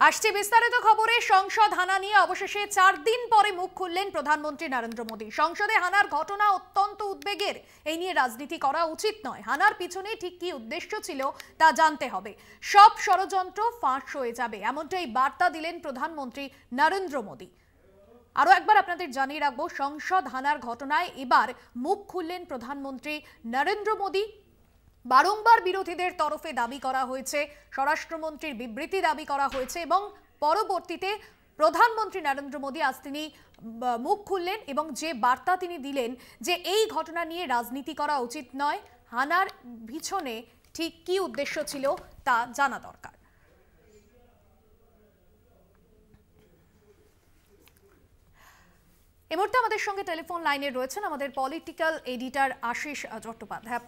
আসছে বিস্তারিত খবরে সংসদ হানা নিয়ে অবশেষে 4 দিন পরে মুখ খুললেন প্রধানমন্ত্রী নরেন্দ্র মোদী। সংসদে হানার ঘটনা অত্যন্ত উদ্বেগের। এই নিয়ে রাজনীতি করা উচিত নয়। হানার পিছনে ঠিক কি উদ্দেশ্য ছিল তা জানতে হবে। সব ষড়যন্ত্র ফাঁস হয়ে যাবে, এমনটাই বার্তা দিলেন প্রধানমন্ত্রী নরেন্দ্র মোদী। আরো একবার আপনাদের জানিয়ে রাখবো, সংসদ হানার ঘটনায় এবার মুখ খুললেন প্রধানমন্ত্রী নরেন্দ্র মোদী। বারংবার বিরোধীদের তরফে দাবি করা হয়েছে, স্বরাষ্ট্রমন্ত্রীর বিবৃতি দাবি করা হয়েছে এবং পরবর্তীতে প্রধানমন্ত্রী নরেন্দ্র মোদী আজ তিনি মুখ খুললেন এবং যে বার্তা তিনি দিলেন যে এই ঘটনা নিয়ে রাজনীতি করা উচিত নয়, হানার পিছনে ঠিক কি উদ্দেশ্য ছিল তা জানা দরকার। এই মুহূর্তে আমাদের সঙ্গে টেলিফোন লাইনে রয়েছেন আমাদের পলিটিক্যাল এডিটর আশিস চট্টোপাধ্যায়।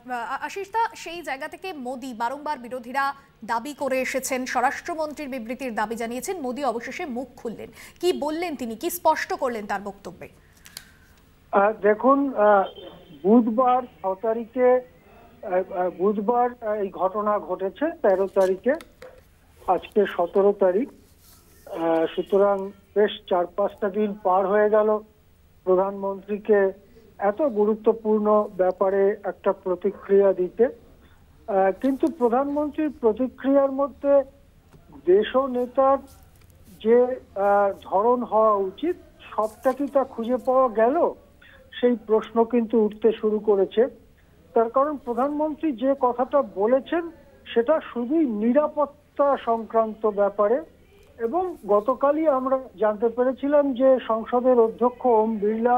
আশিস দা, সেই জায়গা থেকে মোদী বারংবার বিরোধীরা দাবি করে এসেছেন, স্বরাষ্ট্রমন্ত্রীর বিবৃতির দাবি জানিয়েছেন, মোদী অবশেষে মুখ খুললেন। কি বললেন তিনি, কি স্পষ্ট করলেন তার বক্তব্যে? দেখুন, বুধবার 6 তারিখে এই ঘটনা ঘটেছে, 13 তারিখে, আজকে 17 তারিখ। সুতরাং বেশ 4-5টা দিন পার হয়ে গেল প্রধানমন্ত্রীকে এত গুরুত্বপূর্ণ ব্যাপারে একটা প্রতিক্রিয়া দিতে। কিন্তু প্রধানমন্ত্রীর প্রতিক্রিয়ার মধ্যে দেশ নেতার যে ধরন হওয়া উচিত সবটা কি তা খুঁজে পাওয়া গেল, সেই প্রশ্ন কিন্তু উঠতে শুরু করেছে। তার কারণ প্রধানমন্ত্রী যে কথাটা বলেছেন সেটা শুধুই নিরাপত্তা সংক্রান্ত ব্যাপারে, এবং গতকালই আমরা জানতে পেরেছিলাম যে সংসদের অধ্যক্ষ ওম বিড়লা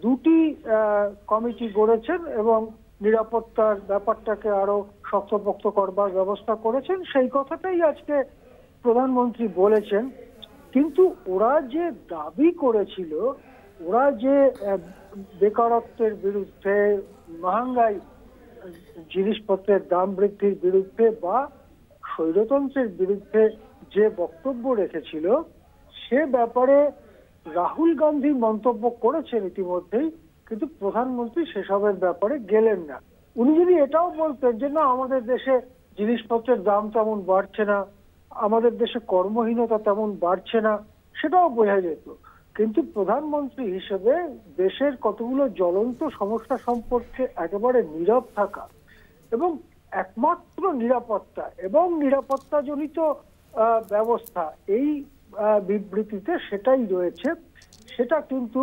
2টি কমিটি গড়েছেন এবং নিরাপত্তার ব্যাপারটাকে আরো শক্তপোক্ত করবার ব্যবস্থা করেছেন। সেই কথাটাই আজকে প্রধানমন্ত্রী বলেছেন। কিন্তু ওরা যে দাবি করেছিল, ওরা যে বেকারত্বের বিরুদ্ধে, মহাঙ্গাই, জিনিসপত্রের দাম বৃদ্ধির বিরুদ্ধে বা স্বৈরতন্ত্রের বিরুদ্ধে যে বক্তব্য রেখেছিল, সে ব্যাপারে রাহুল গান্ধী মন্তব্য করেছেন ইতিমধ্যেই, কিন্তু প্রধানমন্ত্রী সেসবের ব্যাপারে গেলেন না। উনি যদি এটাও বলতেন যে না, আমাদের দেশে জিনিসপত্রের দাম তেমন বাড়ছে না, আমাদের দেশে কর্মহীনতা তেমন বাড়ছে না, সেটাও বোঝা যেত। কিন্তু প্রধানমন্ত্রী হিসেবে দেশের কতগুলো জ্বলন্ত সমস্যা সম্পর্কে একেবারে নীরব থাকা এবং একমাত্র নিরাপত্তা এবং নিরাপত্তাজনিত ব্যবস্থা, এই বিবৃতিতে সেটাই রয়েছে। সেটা কিন্তু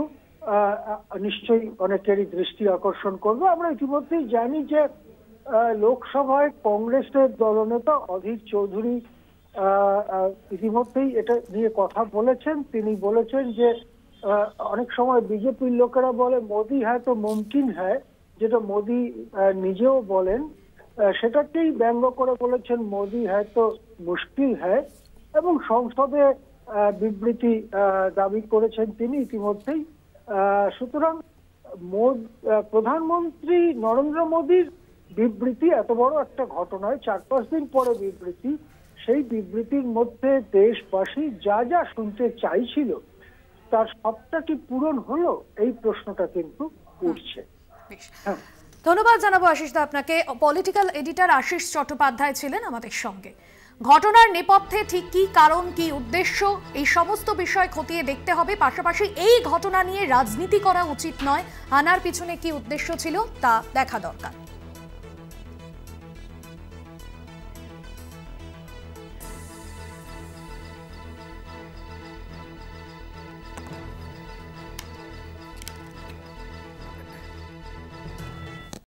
নিশ্চয়ই অনেকেরই দৃষ্টি আকর্ষণ করবে। আমরা ইতিমধ্যেই জানি যে লোকসভায় কংগ্রেসের দলনেতা অধীর চৌধুরী ইতিমধ্যেই এটা নিয়ে কথা বলেছেন। তিনি বলেছেন যে অনেক সময় বিজেপির লোকেরা বলে মোদি হ্যায় তো মুমকিন হ্যায়, যেটা মোদি নিজেও বলেন, সেটাকেই ব্যঙ্গ করে বলেছেন মোদি হ্যায় তো মুশকিল হ্যায়, এবং সংসদে বিবৃতি দাবি করেছেন তিনি ইতিমধ্যেই। সুতরাং প্রধানমন্ত্রী নরেন্দ্র মোদীর বিবৃতি এত বড় একটা ঘটনায় 4-5 দিন পরে বিবৃতি, সেই বিবৃতির মধ্যে দেশবাসী যা যা শুনতে চাইছিল তার সবটা কি পূরণ হলো, এই প্রশ্নটা কিন্তু উঠছে। ধন্যবাদ জানাবো আশিস দা আপনাকে। পলিটিক্যাল এডিটর আশিস চট্টোপাধ্যায় ছিলেন আমাদের সঙ্গে। ঘটনার নেপথ্যে ঠিক কি কারণ, কি উদ্দেশ্য, এই সমস্ত বিষয় খতিয়ে দেখতে হবে। পাশাপাশি এই ঘটনা নিয়ে রাজনীতি করা উচিত নয়, হানার পিছনে কি উদ্দেশ্য ছিল তা দেখা দরকার।